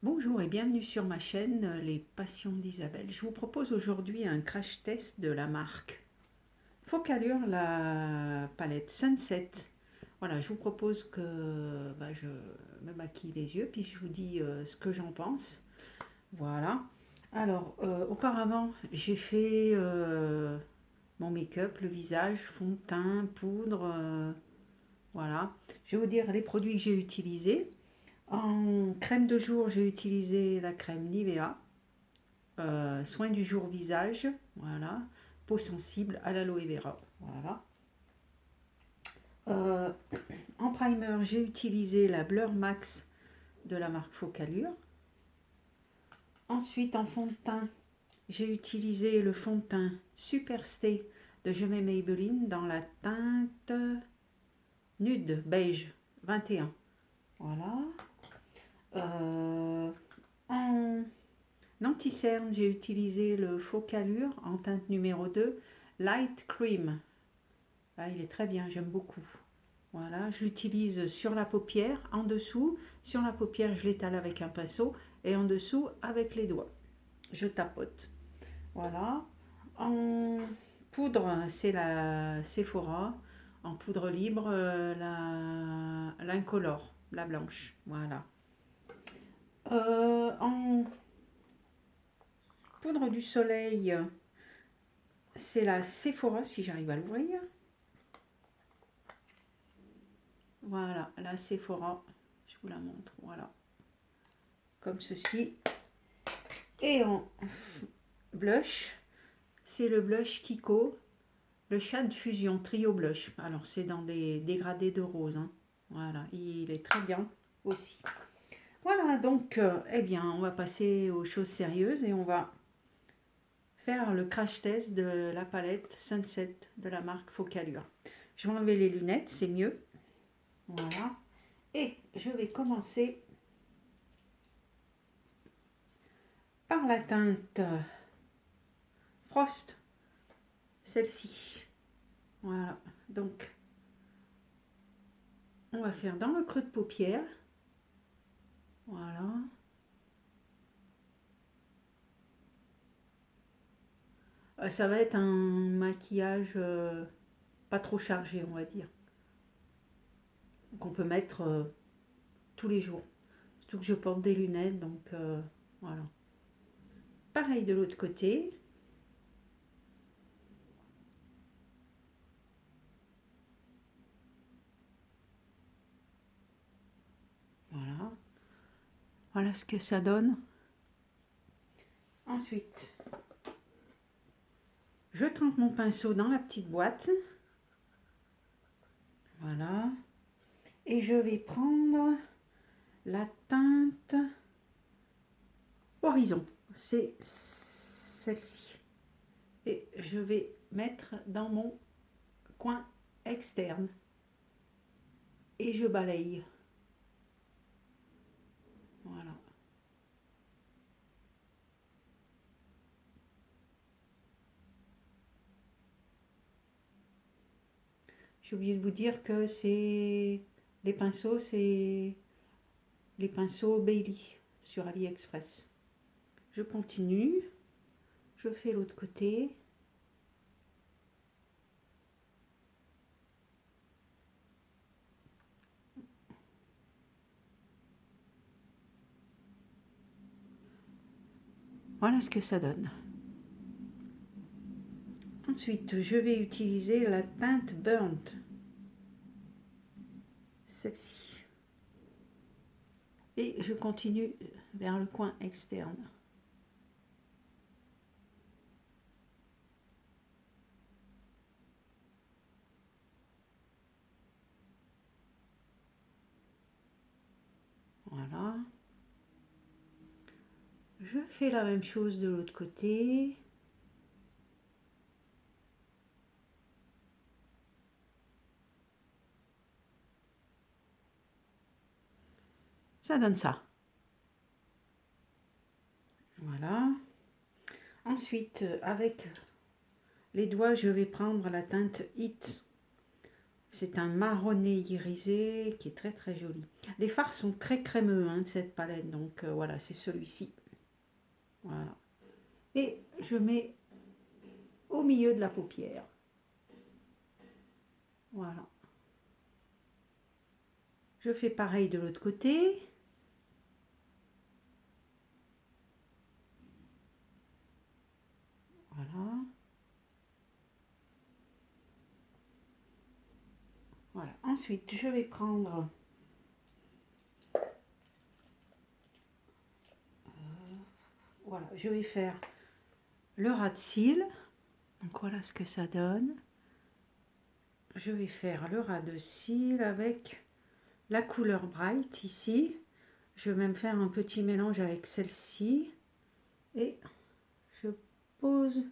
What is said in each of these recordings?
Bonjour et bienvenue sur ma chaîne Les Passions d'Isabelle. Je vous propose aujourd'hui un crash test de la marque Focallure, la palette Sunset. Voilà, je vous propose que je me maquille les yeux, puis je vous dis ce que j'en pense. Voilà. Alors, auparavant, j'ai fait mon make-up, le visage, fond de teint, poudre. Voilà. Je vais vous dire les produits que j'ai utilisés. En crème de jour, j'ai utilisé la crème Nivea. Soin du jour visage, voilà. Peau sensible à l'aloe vera, voilà. Euh, En primer, j'ai utilisé la Blur Max de la marque Focallure. Ensuite, en fond de teint, j'ai utilisé le fond de teint Superstay de Je mets Maybelline dans la teinte nude beige 21. Voilà. En anti-cerne, j'ai utilisé le Focallure en teinte numéro 2, Light Cream. Là, il est très bien, j'aime beaucoup. Voilà, je l'utilise sur la paupière, en dessous. Sur la paupière, je l'étale avec un pinceau et en dessous avec les doigts. Je tapote. Voilà. En poudre, c'est la Sephora. En poudre libre, l'Incolore, la blanche. Voilà. En poudre du soleil, c'est la Sephora, si j'arrive à l'ouvrir. Voilà, la Sephora, je vous la montre, voilà, comme ceci. Et en blush, c'est le blush Kiko, le Shade Fusion Trio Blush. Alors, c'est dans des dégradés de rose, hein. Voilà, il est très bien aussi. Voilà, donc, eh bien, on va passer aux choses sérieuses et on va faire le crash test de la palette Sunset de la marque Focallure. Je vais enlever les lunettes, c'est mieux. Voilà. Et je vais commencer par la teinte Frost, celle-ci. Voilà, donc on va faire dans le creux de paupière. Voilà. Ça va être un maquillage pas trop chargé, on va dire. Qu'on peut mettre tous les jours. Surtout que je porte des lunettes, donc voilà. Pareil de l'autre côté. Voilà. Voilà ce que ça donne. Ensuite, je trempe mon pinceau dans la petite boîte. Voilà. Et je vais prendre la teinte Horizon. C'est celle-ci. Et je vais mettre dans mon coin externe. Et je balaye. Voilà. J'ai oublié de vous dire que c'est c'est les pinceaux Bailey sur AliExpress. Je continue. Je fais l'autre côté. Voilà ce que ça donne. Ensuite, je vais utiliser la teinte Burnt. Celle-ci. Et je continue vers le coin externe. Voilà. Je fais la même chose de l'autre côté. Ça donne ça. Voilà. Ensuite, avec les doigts, je vais prendre la teinte Hit C'est un marronné irisé qui est très très joli. Les fards sont très crémeux hein, de cette palette, donc voilà, c'est celui-ci. Voilà. Et je mets au milieu de la paupière. Voilà. Je fais pareil de l'autre côté. Voilà. Voilà. Ensuite, je vais prendre voilà, je vais faire le ras de cils. Donc voilà ce que ça donne. Je vais faire le ras de cils avec la couleur Bright ici. Je vais même faire un petit mélange avec celle-ci. Et je pose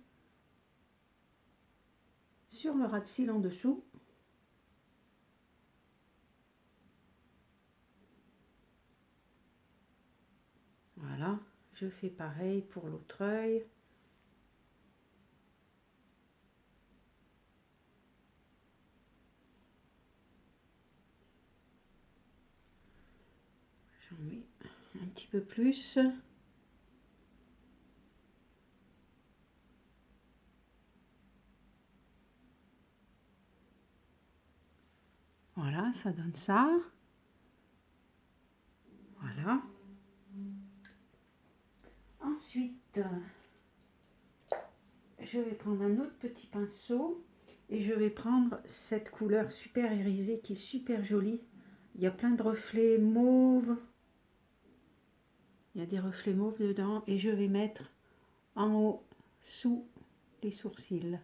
sur le ras de cils en dessous. Voilà, je fais pareil pour l'autre œil. J'en mets un petit peu plus. Voilà, ça donne ça. Voilà. Ensuite, je vais prendre un autre petit pinceau et je vais prendre cette couleur super irisée qui est super jolie. Il y a plein de reflets mauve. Il y a des reflets mauve dedans et je vais mettre en haut sous les sourcils.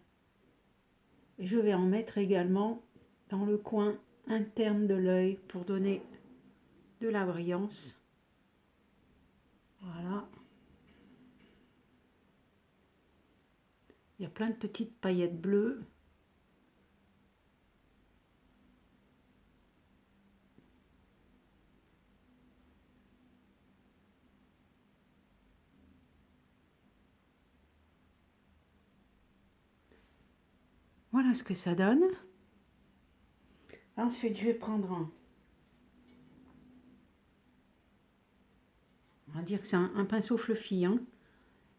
Et je vais en mettre également dans le coin interne de l'œil pour donner de la brillance. Voilà. Il y a plein de petites paillettes bleues. Voilà ce que ça donne. Ensuite, je vais prendre on va dire que c'est un pinceau fluffy, hein,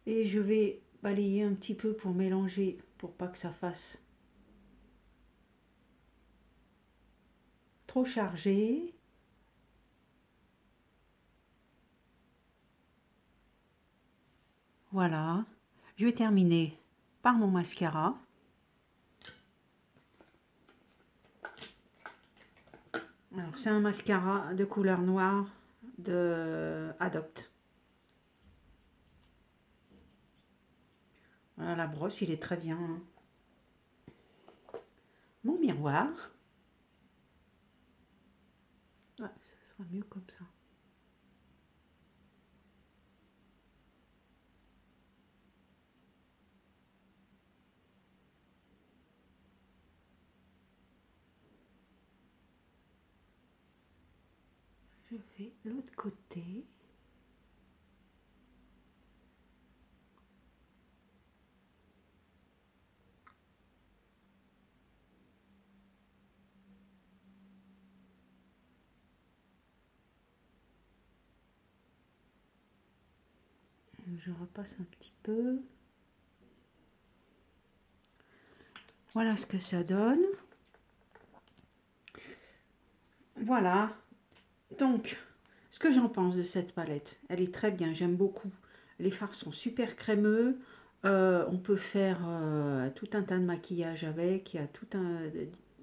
et je vais balayer un petit peu pour mélanger, pour pas que ça fasse trop chargé. Voilà, je vais terminer par mon mascara. Alors c'est un mascara de couleur noire de Adopt. Voilà, la brosse, il est très bien. Mon miroir. Ah, ça sera mieux comme ça. Je fais l'autre côté. Je repasse un petit peu. Voilà ce que ça donne. Voilà. Donc, ce que j'en pense de cette palette, elle est très bien, j'aime beaucoup. Les fards sont super crémeux. On peut faire tout un tas de maquillage avec. Il y a tout un...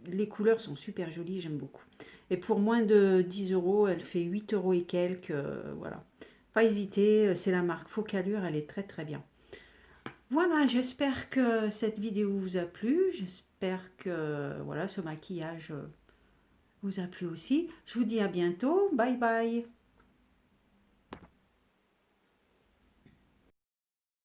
Les couleurs sont super jolies, j'aime beaucoup. Et pour moins de 10 euros, elle fait 8 euros et quelques. Voilà. Pas hésiter, c'est la marque Focallure, elle est très très bien. Voilà, j'espère que cette vidéo vous a plu. J'espère que voilà, ce maquillage vous a plu aussi. Je vous dis à bientôt. Bye bye.